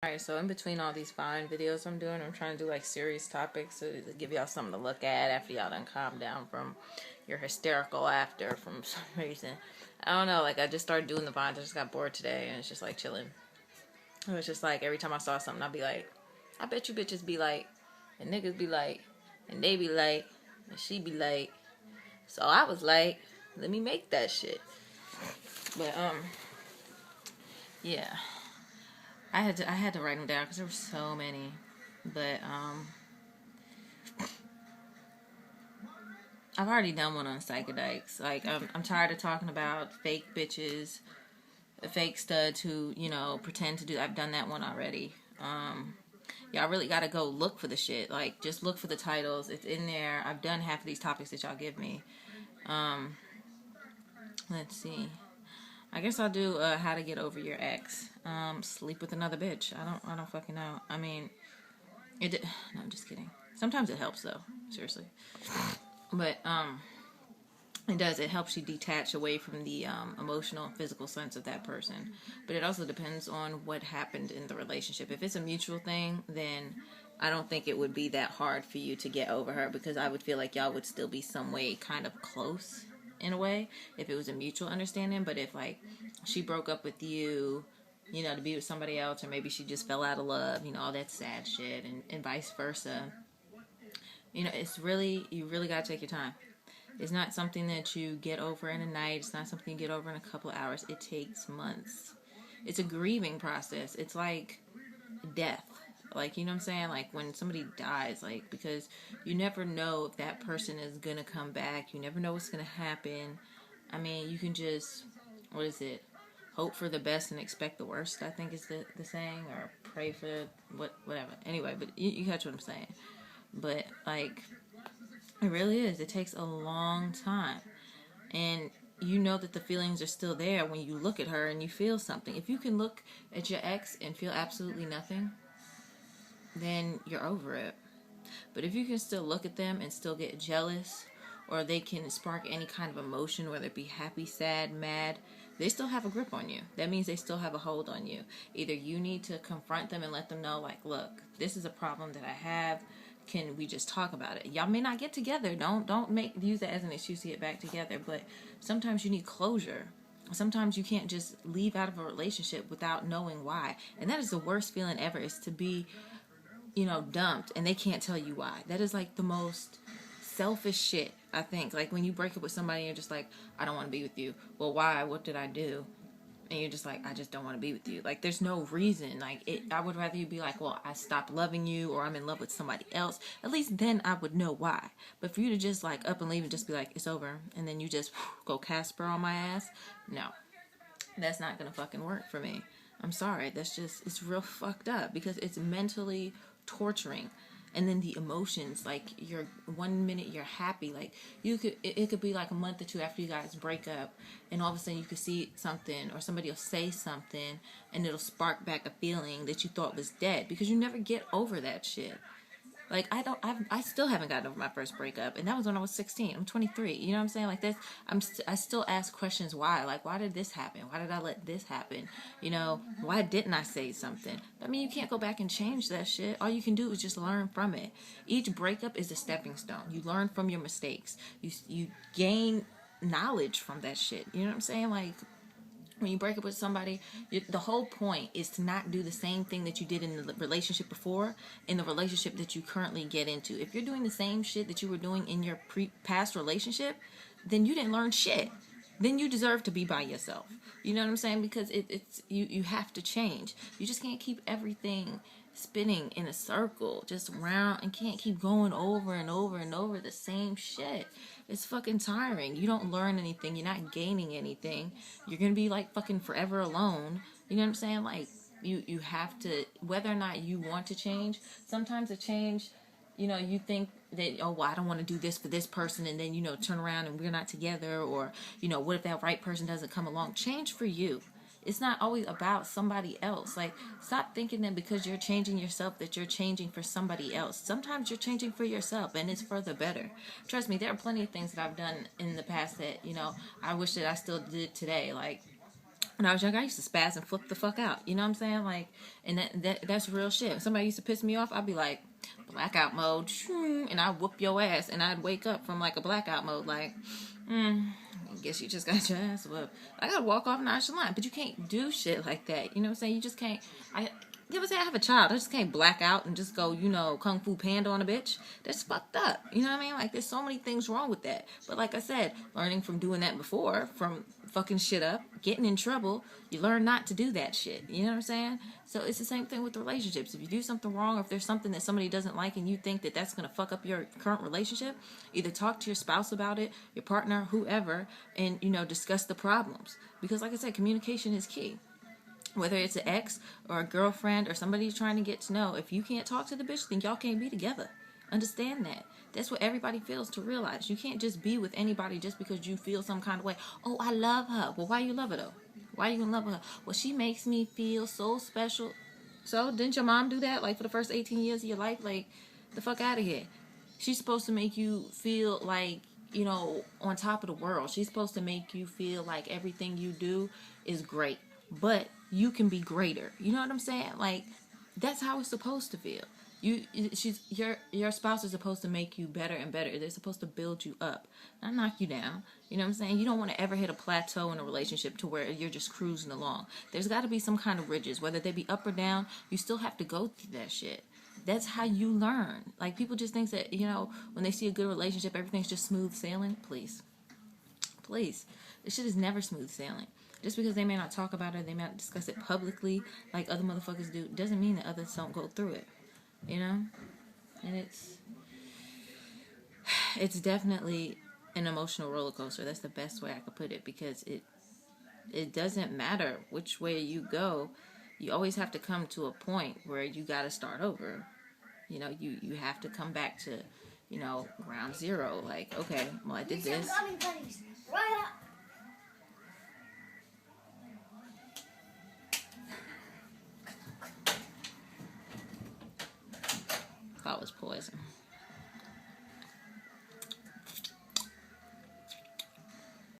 Alright, so in between all these Vine videos I'm doing, I'm trying to do like serious topics to give y'all something to look at after y'all done calm down from your hysterical laughter from some reason. I don't know, like I just started doing the Vines, I just got bored today and it's just like chilling. It was just like every time I saw something I'd be like, I bet you bitches be like, and niggas be like, and they be like, and she be like. So I was like, let me make that shit. But yeah. I had to write them down because there were so many. But I've already done one on psychedelics. Like I'm tired of talking about fake bitches, fake studs who pretend to do. I've done that one already. Y'all really gotta go look for the shit. Like just look for the titles. It's in there. I've done half of these topics that y'all give me. Let's see. I guess I'll do how to get over your ex. Sleep with another bitch. I don't fucking know. I mean, no, I'm just kidding. Sometimes it helps though. Seriously. But it does. It helps you detach away from the emotional and physical sense of that person. But it also depends on what happened in the relationship. If it's a mutual thing, then I don't think it would be that hard for you to get over her, because I would feel like y'all would still be some way kind of close in a way if it was a mutual understanding. But if like she broke up with you, to be with somebody else, or maybe she just fell out of love, all that sad shit, and vice versa. It's really, you really gotta take your time. It's not something that you get over in a night. It's not something you get over in a couple of hours. It takes months. It's a grieving process. It's like death. Like, you know what I'm saying? Like when somebody dies, like, because you never know if that person is gonna come back. You never know what's gonna happen. I mean, you can just, what is it? Hope for the best and expect the worst, I think is the saying, or pray for whatever. Anyway, but you catch what I'm saying. But like, it really is. It takes a long time. And you know that the feelings are still there when you look at her and you feel something. If you can look at your ex and feel absolutely nothing, then you're over it. But if you can still look at them and still get jealous, or they can spark any kind of emotion, whether it be happy, sad, mad, they still have a grip on you. That means they still have a hold on you. Either you need to confront them and let them know, like, look, this is a problem that I have. Can we just talk about it? Y'all may not get together. Don't use that as an excuse to get back together. But sometimes you need closure. Sometimes you can't just leave out of a relationship without knowing why. And that is the worst feeling ever, is to be dumped and they can't tell you why. That is like the most selfish shit, I think. Like when you break up with somebody and you're just like, I don't want to be with you. Well, why? What did I do? And you're just like, I just don't want to be with you. Like there's no reason. Like I would rather you be like, well, I stopped loving you, or I'm in love with somebody else. At least then I would know why. But for you to just like up and leave and just be like, it's over, and then you just go Casper on my ass, no, that's not gonna fucking work for me. I'm sorry. It's real fucked up, because it's mentally torturing. And then the emotions, like you're 1 minute you're happy, like it could be like a month or two after you guys break up, and all of a sudden you could see something, or somebody will say something, and it'll spark back a feeling that you thought was dead, because you never get over that shit. Like I still haven't gotten over my first breakup, and that was when I was 16. I'm 23. You know what I'm saying? Like I still ask questions. Why? Like, why did this happen? Why did I let this happen? Why didn't I say something? I mean, you can't go back and change that shit. All you can do is just learn from it. Each breakup is a stepping stone. You learn from your mistakes. You gain knowledge from that shit. You know what I'm saying? Like, when you break up with somebody, the whole point is to not do the same thing that you did in the relationship before in the relationship that you currently get into. If you're doing the same shit that you were doing in your past relationship, then you didn't learn shit. Then you deserve to be by yourself. You know what I'm saying? Because it's you have to change. You just can't keep everything spinning in a circle, just round, and can't keep going over and over and over the same shit. It's fucking tiring. You don't learn anything. You're not gaining anything. You're gonna be like fucking forever alone. You know what I'm saying? Like you have to, whether or not you want to change. Sometimes a change, you think that, oh, well, I don't want to do this for this person, and then turn around and we're not together, or what if that right person doesn't come along? Change for you. It's not always about somebody else. Like, stop thinking that because you're changing yourself that you're changing for somebody else. Sometimes you're changing for yourself, and it's for the better. Trust me, there are plenty of things that I've done in the past that, I wish that I still did today. Like, when I was younger, I used to spaz and flip the fuck out. You know what I'm saying? Like, and that's real shit. If somebody used to piss me off, I'd be like, blackout mode, and I'd whoop your ass, and I'd wake up from like a blackout mode, like, I guess you just got your ass whooped. I gotta walk off nonchalant, but you can't do shit like that. You know what I'm saying? You just can't. You ever say I have a child? I just can't black out and just go, kung fu panda on a bitch. That's fucked up. You know what I mean? Like, there's so many things wrong with that. But like I said, learning from doing that before, from fucking shit up, getting in trouble, you learn not to do that shit. You know what I'm saying? So it's the same thing with relationships. If you do something wrong, or if there's something that somebody doesn't like and you think that that's going to fuck up your current relationship, either talk to your spouse about it, your partner, whoever, and, discuss the problems. Because like I said, communication is key. Whether it's an ex or a girlfriend or somebody you're trying to get to know, if you can't talk to the bitch, then y'all can't be together. Understand that. That's what everybody feels to realize. You can't just be with anybody just because you feel some kind of way. Oh, I love her. Well, why you love her though? Why you gonna love her? Well, she makes me feel so special. So, didn't your mom do that? Like, for the first 18 years of your life? Like, the fuck out of here. She's supposed to make you feel like, on top of the world. She's supposed to make you feel like everything you do is great. But you can be greater. You know what I'm saying? Like, that's how it's supposed to feel. Your spouse is supposed to make you better and better. They're supposed to build you up, not knock you down. You know what I'm saying? You don't want to ever hit a plateau in a relationship to where you're just cruising along. There's got to be some kind of ridges, whether they be up or down. You still have to go through that shit. That's how you learn. Like, people just think that, when they see a good relationship, everything's just smooth sailing. Please. This shit is never smooth sailing. Just because they may not talk about it, they may not discuss it publicly like other motherfuckers do, doesn't mean that others don't go through it. And it's definitely an emotional roller coaster. That's the best way I could put it, because it doesn't matter which way you go. You always have to come to a point where you got to start over. You have to come back to, ground zero. Like, okay, well, I did this. That was poison.